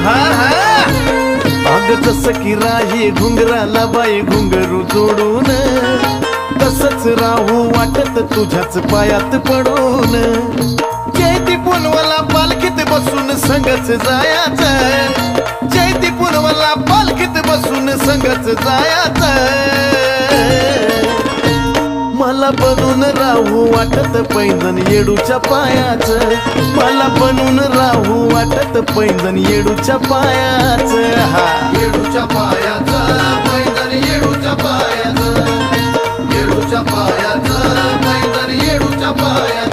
हा हा अग जसं की राही घुंगराला बाई घुंगरू जोडून तसंच राहू वाटत तुझ्याच पायात पडून जयती पुनवला पालखीत बसून संगच जायाचं जयती पुनवला पालखीत बसून संगच जायाचं मला बनून राहू वाटत पैंजण येडूच्या पायाचं मला बनून राहू वाटत पैंजण येडूच्या पायाचं हा येडूच्या पायाचं पैंजण येडूच्या पायाचं येडूच्या पायाचं पैंजण येडूच्या पायाचं